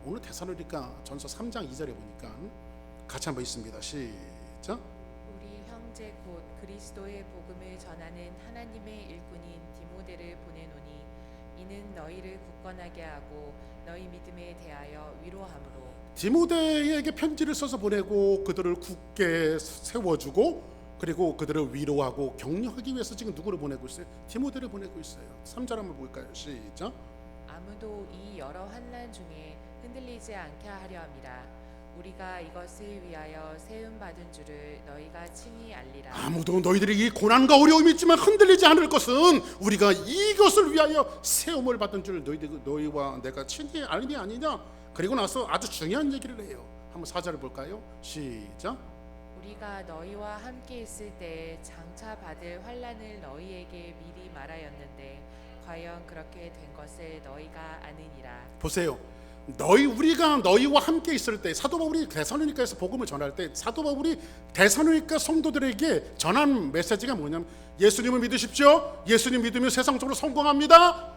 오늘 데살로니가 전서 3장 2절에 보니까 같이 한번 있습니다. 시작. 우리 형제 곧 그리스도의 복음을 전하는 하나님의 일꾼인 디모데를 보내노니 이는 너희를 굳건하게 하고 너희 믿음에 대하여 위로함으로. 디모데에게 편지를 써서 보내고 그들을 굳게 세워주고 그리고 그들을 위로하고 격려하기 위해서 지금 누구를 보내고 있어요? 디모데를 보내고 있어요. 3절 한번 볼까요? 시작. 아무도 이 여러 환난 중에 흔들리지 않게 하려 함이라. 우리가 이것을 위하여 세움 받은 줄을 너희가 친히 알리라. 아무도 너희들이 이 고난과 어려움이 있지만 흔들리지 않을 것은 우리가 이것을 위하여 세움을 받은 줄 너희와 내가 친히 알림이 아니냐. 그리고 나서 아주 중요한 얘기를 해요. 한번 4절을 볼까요? 시작. 우리가 너희와 함께 있을 때 장차 받을 환난을 너희에게 미리 말하였는데 과연 그렇게 된 것을 너희가 아느니라. 보세요. 우리가 너희와 함께 있을 때, 사도 바울이 데살로니가에서 복음을 전할 때 사도 바울이 데살로니가 성도들에게 전한 메시지가 뭐냐면, 예수님을 믿으십시오. 예수님 믿으면 세상적으로 성공합니다.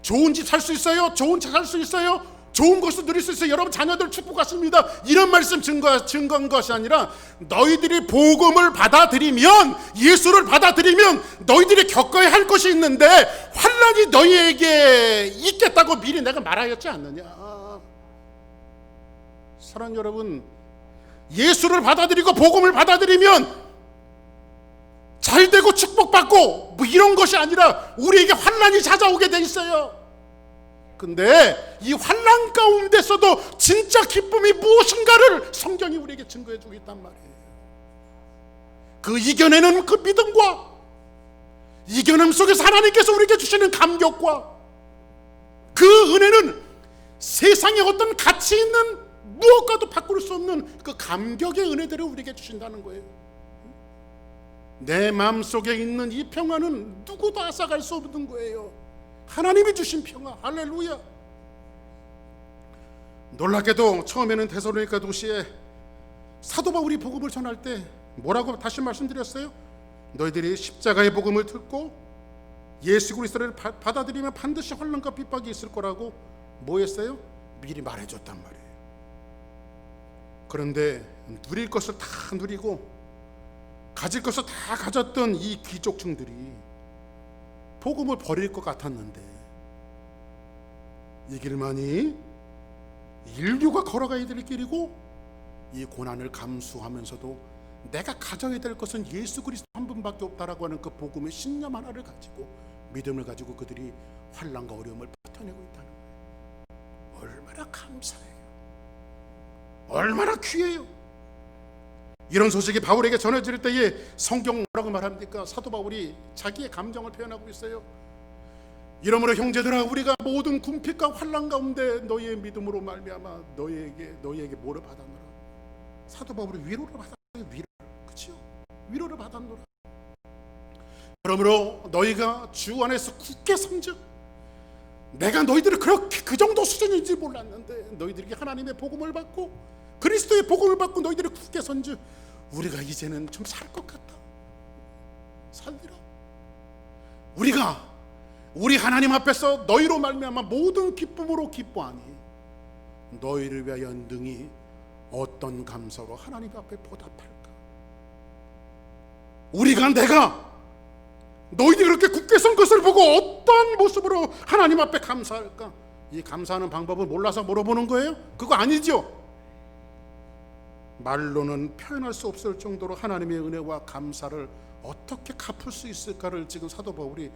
좋은 집 살 수 있어요. 좋은 차 살 수 있어요. 좋은 것을 누릴 수 있어요. 여러분 자녀들 축복하십니다. 이런 말씀 증거한 것이 아니라, 너희들이 복음을 받아들이면, 예수를 받아들이면 너희들이 겪어야 할 것이 있는데 환난이 너희에게 있겠다고 미리 내가 말하였지 않느냐. 사랑하는 여러분, 예수를 받아들이고 복음을 받아들이면 잘되고 축복받고 뭐 이런 것이 아니라 우리에게 환난이 찾아오게 돼 있어요. 근데 이 환난 가운데서도 진짜 기쁨이 무엇인가를 성경이 우리에게 증거해 주고 있단 말이에요. 그 이겨내는 그 믿음과 이겨냄 속에서 하나님께서 우리에게 주시는 감격과 그 은혜는 세상에 어떤 가치 있는 무엇과도 바꿀 수 없는 그 감격의 은혜들을 우리에게 주신다는 거예요. 내 마음속에 있는 이 평화는 누구도 앗아갈 수 없는 거예요. 하나님이 주신 평화. 할렐루야. 놀랍게도 처음에는 데살로니가 도시에 사도 바울이 복음을 전할 때 뭐라고 다시 말씀드렸어요? 너희들이 십자가의 복음을 듣고 예수 그리스도를 받아들이면 반드시 환난과 핍박이 있을 거라고 뭐 했어요? 미리 말해줬단 말이에요. 그런데 누릴 것을 다 누리고 가질 것을 다 가졌던 이 귀족층들이 복음을 버릴 것 같았는데 이 길만이 인류가 걸어가야 될 길이고 이 고난을 감수하면서도 내가 가져야 될 것은 예수 그리스도 한 분밖에 없다라고 하는 그 복음의 신념 하나를 가지고 믿음을 가지고 그들이 환난과 어려움을 버텨내고 있다는 거예요. 얼마나 감사해요. 얼마나 귀해요. 이런 소식이 바울에게 전해질 때에 성경 뭐라고 말합니까? 사도 바울이 자기의 감정을 표현하고 있어요. 이러므로 형제들아, 우리가 모든 궁핍과 환난 가운데 너희의 믿음으로 말미암아 너희에게 뭐를 받았노라. 사도 바울이 위로를 받았어요. 그렇죠? 위로를 받았노라. 그러므로 너희가 주 안에서 굳게 성적. 내가 너희들을 그렇게 그 정도 수준인지 몰랐는데 너희들에게 하나님의 복음을 받고 그리스도의 복음을 받고 너희들이 굳게 선지 우리가 이제는 좀 살 것 같다. 살리라. 우리 하나님 앞에서 너희로 말미암아 모든 기쁨으로 기뻐하니 너희를 위하여 능히 어떤 감사로 하나님 앞에 보답할까. 내가 너희들이 그렇게 굳게 선 것을 보고 어떤 모습으로 하나님 앞에 감사할까. 이 감사하는 방법을 몰라서 물어보는 거예요? 그거 아니죠. 말로는 표현할 수 없을 정도로 하나님의 은혜와 감사를 어떻게 갚을 수 있을까를 지금 사도 바울이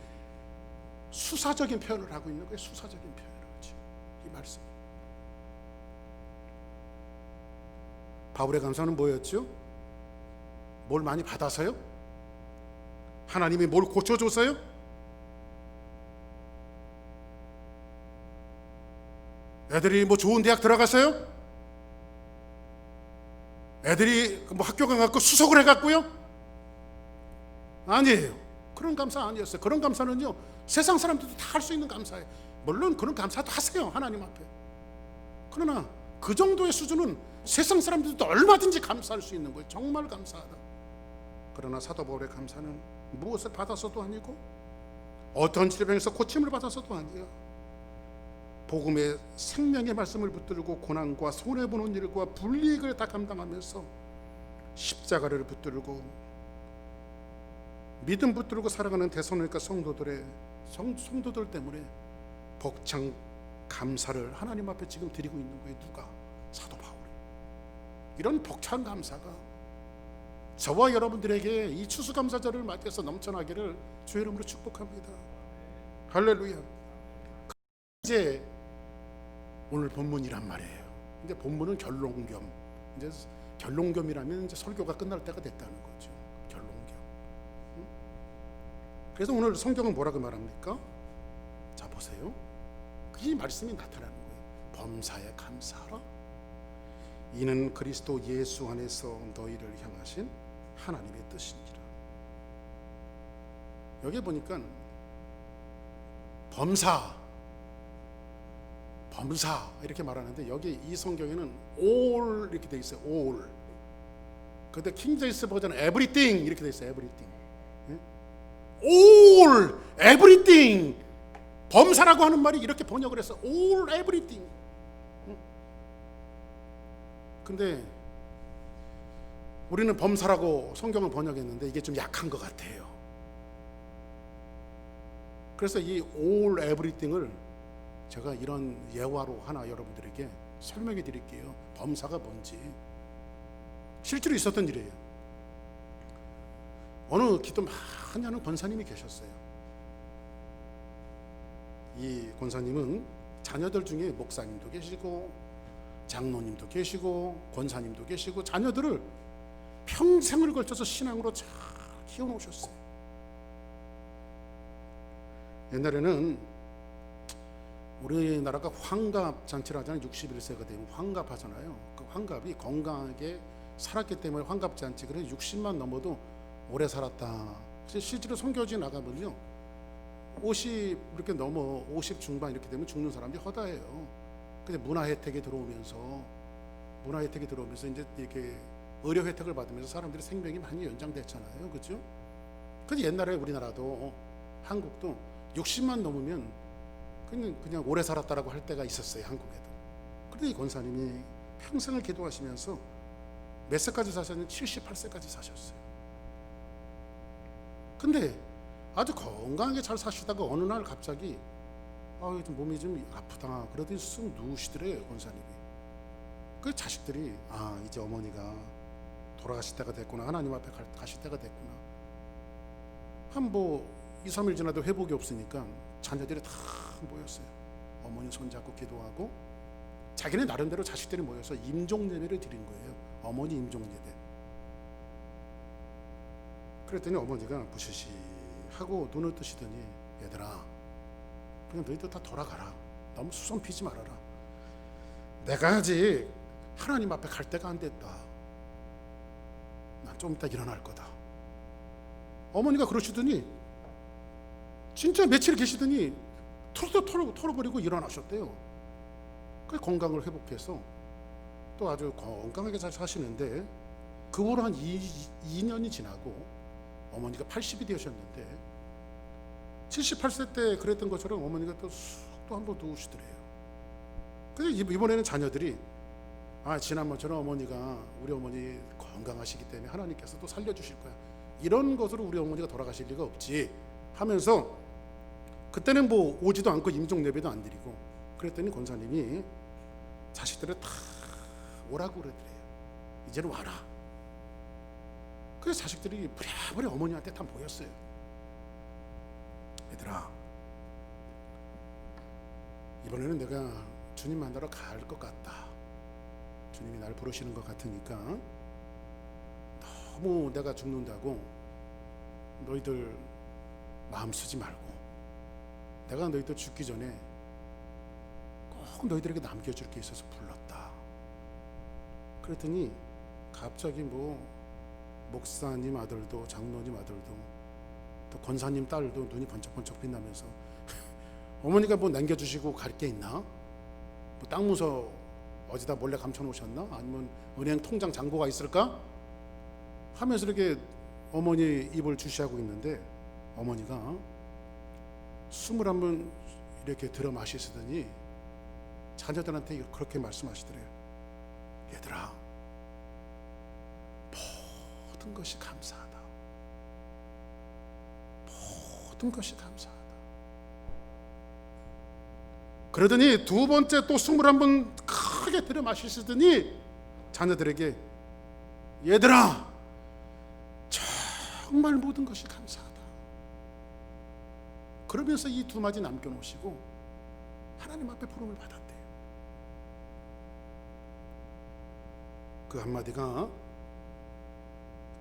수사적인 표현을 하고 있는 거예요. 수사적인 표현을 하죠. 이 말씀. 바울의 감사는 뭐였죠? 뭘 많이 받아서요? 하나님이 뭘 고쳐줘서요? 애들이 뭐 좋은 대학 들어가서요? 애들이 뭐 학교 가갖고 수석을 해갖고요? 아니에요. 그런 감사 아니었어요. 그런 감사는요 세상 사람들도 다 할 수 있는 감사예요. 물론 그런 감사도 하세요 하나님 앞에. 그러나 그 정도의 수준은 세상 사람들도 얼마든지 감사할 수 있는 거예요. 정말 감사하다. 그러나 사도 바울의 감사는 무엇을 받아서도 아니고 어떤 질병에서 고침을 받아서도 아니에요. 복음의 생명의 말씀을 붙들고 고난과 손해보는 일과 불이익을 다 감당하면서 십자가를 붙들고 믿음 붙들고 살아가는 데살로니가 성도들 때문에 벅찬 감사를 하나님 앞에 지금 드리고 있는 거예요. 누가? 사도 바울이. 이런 벅찬 감사가 저와 여러분들에게 이 추수감사절을 맞이해서 넘쳐나기를 주의 이름으로 축복합니다. 할렐루야. 이제 오늘 본문이란 말이에요. 이제 본문은 결론겸. 이제 결론겸이라면 이제 설교가 끝날 때가 됐다는 거죠. 결론겸. 그래서 오늘 성경은 뭐라고 말합니까? 자 보세요. 이 말씀이 나타나는 거예요. 범사에 감사하라. 이는 그리스도 예수 안에서 너희를 향하신 하나님의 뜻이니라. 여기 보니까 범사 이렇게 말하는데 여기 이 성경에는 all 이렇게 돼 있어요. all. 근데 킹제임스 버전은 everything 이렇게 돼 있어요. everything. all everything. 범사라고 하는 말이 이렇게 번역을 해서 all everything. 근데 우리는 범사라고 성경을 번역했는데 이게 좀 약한 것 같아요. 그래서 이 all everything을 제가 이런 예화로 하나 여러분들에게 설명해 드릴게요. 범사가 뭔지. 실제로 있었던 일이에요. 어느 기도 많이 하는 권사님이 계셨어요. 이 권사님은 자녀들 중에 목사님도 계시고 장로님도 계시고 권사님도 계시고 자녀들을 평생을 걸쳐서 신앙으로 잘 키워놓으셨어요. 옛날에는 우리나라가 환갑 잔치를 하잖아요. 61세가 되면 환갑하잖아요. 그 환갑이 건강하게 살았기 때문에 환갑 잔치. 그래서 60만 넘어도 오래 살았다. 실제로 선교지 나가면요 50 이렇게 넘어 50 중반 이렇게 되면 죽는 사람이 허다해요. 근데 문화 혜택이 들어오면서 이제 이렇게 의료 혜택을 받으면서 사람들이 생명이 많이 연장됐잖아요. 그렇죠? 근데 옛날에 우리나라도 한국도 60만 넘으면 그냥 오래 살았다라고 할 때가 있었어요, 한국에도. 그런데 이 권사님이 평생을 기도하시면서 몇 세까지 사셨냐면 78세까지 사셨어요. 근데 아주 건강하게 잘 사시다가 어느 날 갑자기 좀 몸이 좀 아프다 그러더니 쑥 누우시더래요, 권사님이. 그 자식들이 이제 어머니가 돌아가실 때가 됐구나, 하나님 앞에 가실 때가 됐구나. 한 2, 3일 지나도 회복이 없으니까 자녀들이 다 모였어요. 어머니 손잡고 기도하고 자기네 나름대로 자식들이 모여서 임종 예배를 드린 거예요. 어머니 임종 예배. 그랬더니 어머니가 부시시하고 눈을 뜨시더니, 얘들아, 그냥 너희들 다 돌아가라. 너무 수선 피지 말아라. 내가 아직 하나님 앞에 갈 때가 안 됐다. 난 좀 이따 일어날 거다. 어머니가 그러시더니 진짜 며칠 계시더니 털어버리고 일어나셨대요. 그 건강을 회복해서 또 아주 건강하게 잘 사시는데, 그 후로 한 2년이 지나고 어머니가 80이 되셨는데 78세 때 그랬던 것처럼 어머니가 또 한 번 누우시더래요. 그래서 이번에는 자녀들이 지난번처럼 우리 어머니 건강하시기 때문에 하나님께서 또 살려주실 거야, 이런 것으로 우리 어머니가 돌아가실 리가 없지 하면서, 그때는 오지도 않고 임종 예배도 안 드리고, 그랬더니 권사님이 자식들을 다 오라고 그러더래요. 이제는 와라. 그래서 자식들이 부랴부랴 어머니한테 다 모였어요. 얘들아, 이번에는 내가 주님 만나러 갈 것 같다. 주님이 날 부르시는 것 같으니까 너무 내가 죽는다고 너희들 마음 쓰지 말고, 내가 너희들 죽기 전에 꼭 너희들에게 남겨줄 게 있어서 불렀다. 그랬더니 갑자기 목사님 아들도 장로님 아들도 또 권사님 딸도 눈이 번쩍번쩍 빛나면서 어머니가 남겨주시고 갈 게 있나? 땅 문서 어디다 몰래 감춰놓으셨나? 아니면 은행 통장 잔고가 있을까? 하면서 이렇게 어머니 입을 주시하고 있는데, 어머니가 숨을 한번 이렇게 들어 마시시더니 자녀들한테 그렇게 말씀하시더래요. 얘들아, 모든 것이 감사하다. 모든 것이 감사하다. 그러더니 두 번째 또 숨을 한번 크게 들여 마시시더니 자녀들에게, 얘들아, 정말 모든 것이 감사하다. 그러면서 이 두 마디 남겨놓으시고 하나님 앞에 부름을 받았대요. 그 한마디가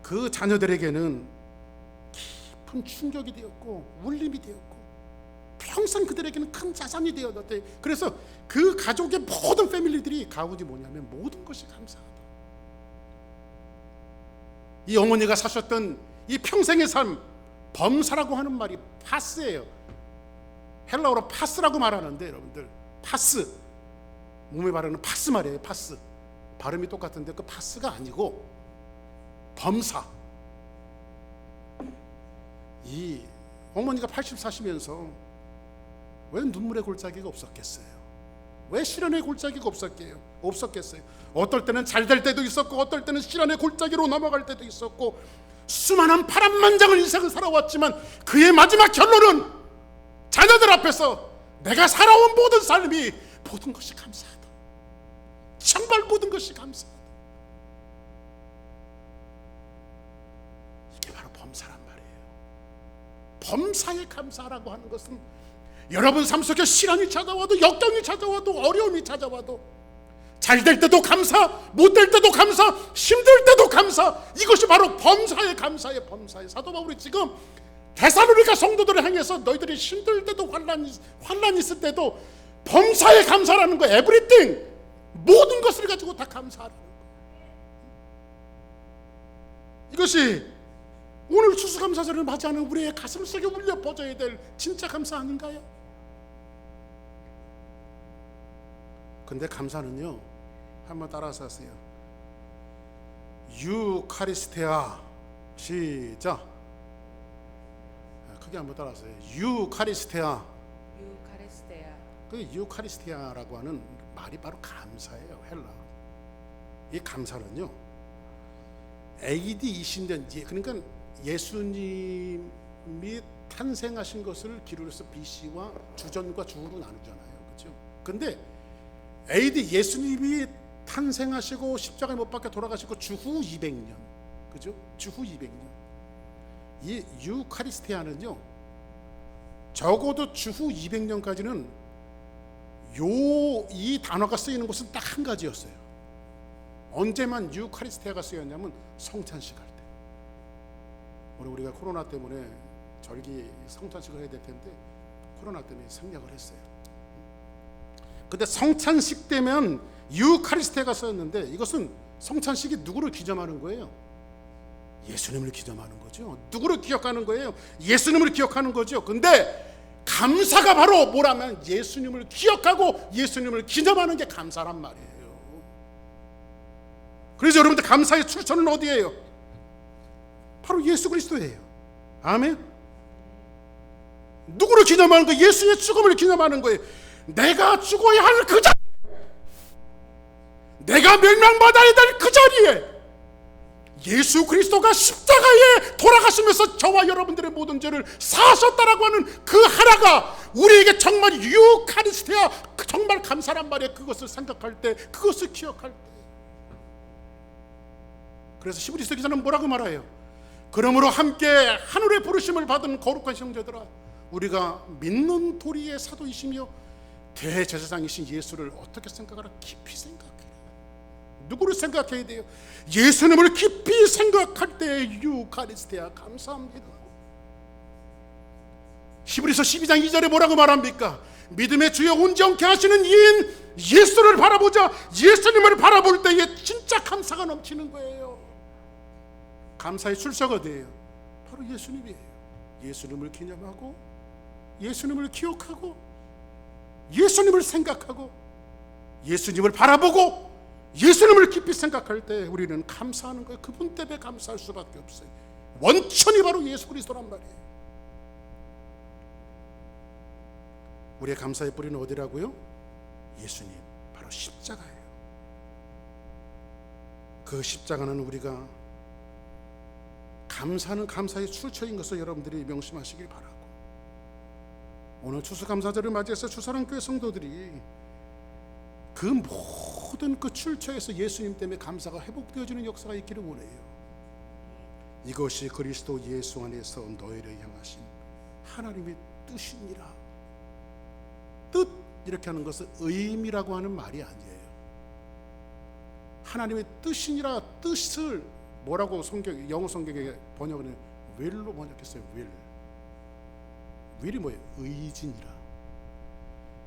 그 자녀들에게는 깊은 충격이 되었고 울림이 되었고 평생 그들에게는 큰 자산이 되었대. 그래서 그 가족의 모든 패밀리들이 가훈이 뭐냐면 모든 것이 감사하다. 이 어머니가 사셨던 이 평생의 삶, 범사라고 하는 말이 파스예요. 헬라어로 파스라고 말하는데, 여러분들, 파스, 몸에 바르는 파스 말이에요. 파스, 발음이 똑같은데 그 파스가 아니고 범사. 이 어머니가 80 사시면서 왜 눈물의 골짜기가 없었겠어요? 왜 시련의 골짜기가 없었겠어요? 어떨 때는 잘 될 때도 있었고, 어떨 때는 시련의 골짜기로 넘어갈 때도 있었고, 수많은 파란만장한 인생을 살아왔지만 그의 마지막 결론은 자녀들 앞에서 내가 살아온 모든 삶이 모든 것이 감사하다. 정말 모든 것이 감사하다. 이게 바로 범사란 말이에요. 범사에 감사라고 하는 것은 여러분 삶 속에 시련이 찾아와도, 역경이 찾아와도, 어려움이 찾아와도 잘 될 때도 감사, 못 될 때도 감사, 힘들 때도 감사, 이것이 바로 범사의 감사예요. 범사의. 사도 바울이 지금 데살로니가 성도들을 향해서 너희들이 힘들 때도 환난 있을 때도 범사의 감사라는 거, 에브리띵, 모든 것을 가지고 다 감사하라는 거. 이것이 오늘 추수감사절을 맞이하는 우리의 가슴 속에 울려 퍼져야 될 진짜 감사 아닌가요? 근데 감사는요, 한번 따라서 하세요. 유카리스테아. 시작. 크게 크게 한번 따라하세요. 유카리스테아. 유카리스테아. 그 유카리스티아라고 하는 말이 바로 감사예요. 헬라. 이 감사는요, AD 20년, 그러니까 예수님이 탄생하신 것을 기록해서 BC와 주전과 주후로 나누잖아요. 그렇죠? 근데 AD 예수님이 탄생하시고 십자가에 못 박혀 돌아가시고 주후 200년. 그죠? 주후 200년. 이 유카리스티아는요, 적어도 주후 200년까지는 이 단어가 쓰이는 곳은 딱 한 가지였어요. 언제만 유카리스티아가 쓰였냐면 성찬식 할 때. 우리가 코로나 때문에 절기 성찬식을 해야 될 텐데 코로나 때문에 생략을 했어요. 근데 성찬식 때면 유카리스티아가 쓰였는데, 이것은 성찬식이 누구를 기점하는 거예요? 예수님을 기점하는 거죠. 누구를 기억하는 거예요? 예수님을 기억하는 거죠. 근데 감사가 바로 뭐라면 예수님을 기억하고 예수님을 기념하는 게 감사란 말이에요. 그래서 여러분들 감사의 출처는 어디예요? 바로 예수 그리스도예요. 아멘. 누구를 기념하는 거예요? 예수의 죽음을 기념하는 거예요. 내가 죽어야 할 그 자리에, 내가 멸망받아야 될 그 자리에 예수 그리스도가 십자가에 돌아가시면서 저와 여러분들의 모든 죄를 사하셨다라고 하는 그 하나가 우리에게 정말 유카리스테야, 정말 감사란 말이에요. 그것을 생각할 때, 그것을 기억할 때. 그래서 히브리서 기자는 뭐라고 말해요? 그러므로 함께 하늘의 부르심을 받은 거룩한 형제들아, 우리가 믿는 도리의 사도이시며 대제사장이신 예수를 어떻게 생각하라? 깊이 생각해라. 누구를 생각해야 돼요? 예수님을 깊이 생각할 때 유카리스테야, 감사합니다. 히브리서 12장 2절에 뭐라고 말합니까? 믿음의 주여 온전케 하시는 이인 예수를 바라보자. 예수님을 바라볼 때에 진짜 감사가 넘치는 거예요. 감사의 출처가 어디예요? 바로 예수님이에요. 예수님을 기념하고 예수님을 기억하고 예수님을 생각하고 예수님을 바라보고 예수님을 깊이 생각할 때 우리는 감사하는 거예요. 그분 때문에 감사할 수밖에 없어요. 원천이 바로 예수 그리스도란 말이에요. 우리의 감사의 뿌리는 어디라고요? 예수님, 바로 십자가예요. 그 십자가는 우리가 감사는 감사의 출처인 것을 여러분들이 명심하시길 바라고, 오늘 추수감사절을 맞이해서 추사랑교회 성도들이 그 모든 그 출처에서 예수님 때문에 감사가 회복되어지는 역사가 있기를 원해요. 이것이 그리스도 예수 안에서 너희를 향하신 하나님의 뜻이니라. 뜻, 이렇게 하는 것은 의미라고 하는 말이 아니에요. 하나님의 뜻이니라, 뜻을 뭐라고 영어 성경에 번역은 will로 번역했어요. will이 뭐예요? 의지니라.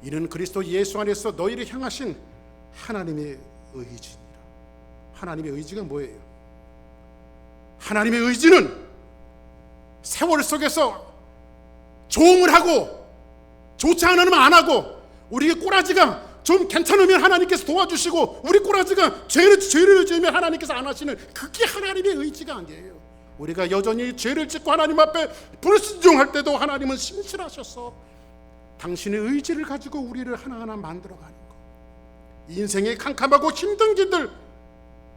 이는 그리스도 예수 안에서 너희를 향하신 하나님의 의지니라. 하나님의 의지가 뭐예요? 하나님의 의지는 세월 속에서 조응을 하고 좋지 않으면 안 하고, 우리의 꼬라지가 좀 괜찮으면 하나님께서 도와주시고, 우리 꼬라지가 죄를 지으면 하나님께서 안 하시는, 그게 하나님의 의지가 아니에요. 우리가 여전히 죄를 짓고 하나님 앞에 불순종할 때도 하나님은 신실하셔서 당신의 의지를 가지고 우리를 하나하나 만들어가는 것. 인생의 캄캄하고 힘든 길들,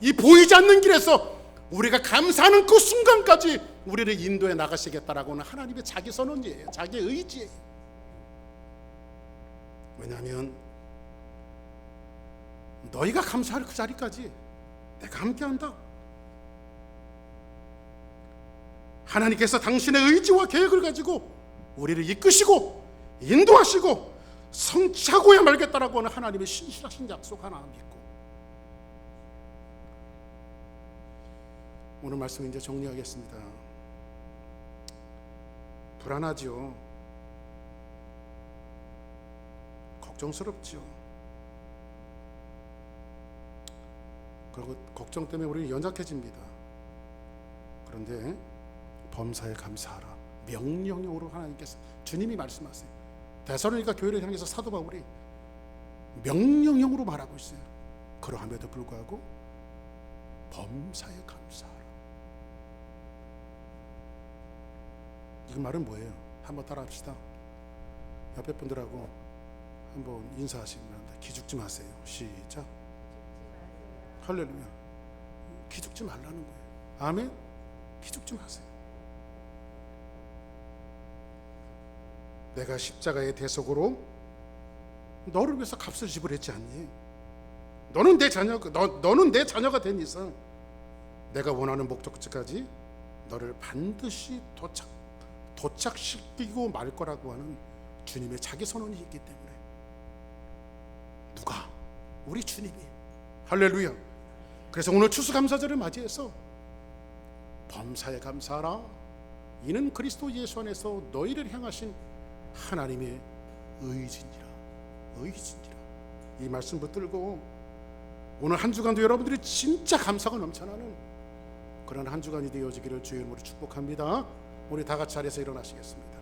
이 보이지 않는 길에서 우리가 감사하는 그 순간까지 우리를 인도해 나가시겠다라고는 하나님의 자기 선언이에요. 자기 의지예요. 왜냐하면 너희가 감사할 그 자리까지 내가 함께한다. 하나님께서 당신의 의지와 계획을 가지고 우리를 이끄시고 인도하시고 성취하고야 말겠다라고 하는 하나님의 신실하신 약속 하나 믿고, 오늘 말씀 이제 정리하겠습니다. 불안하죠. 걱정스럽죠. 그리고 걱정 때문에 우리는 연약해집니다. 그런데 범사에 감사하라, 명령형으로 하나님께서, 주님이 말씀하세요. 데살로니가 교회를 향해서 사도 바울이 명령형으로 말하고 있어요. 그러함에도 불구하고 범사에 감사하라. 이 말은 뭐예요? 한번 따라합시다. 옆에 분들하고 한번 인사하시면 기죽지 마세요. 시작. 할렐루야. 기죽지 말라는 거예요. 아멘. 기죽지 마세요. 내가 십자가의 대속으로 너를 위해서 값을 지불했지 않니? 너는 내 자녀가 된 이상 내가 원하는 목적지까지 너를 반드시 도착시키고 말 거라고 하는 주님의 자기 선언이 있기 때문에. 누가? 우리 주님이. 할렐루야. 그래서 오늘 추수감사절을 맞이해서 범사에 감사하라. 이는 그리스도 예수 안에서 너희를 향하신 하나님의 의지니라. 이 말씀 붙들고 오늘 한 주간도 여러분들이 진짜 감사가 넘쳐나는 그런 한 주간이 되어지기를 주의 이름으로 축복합니다. 우리 다 같이 자리에서 일어나시겠습니다.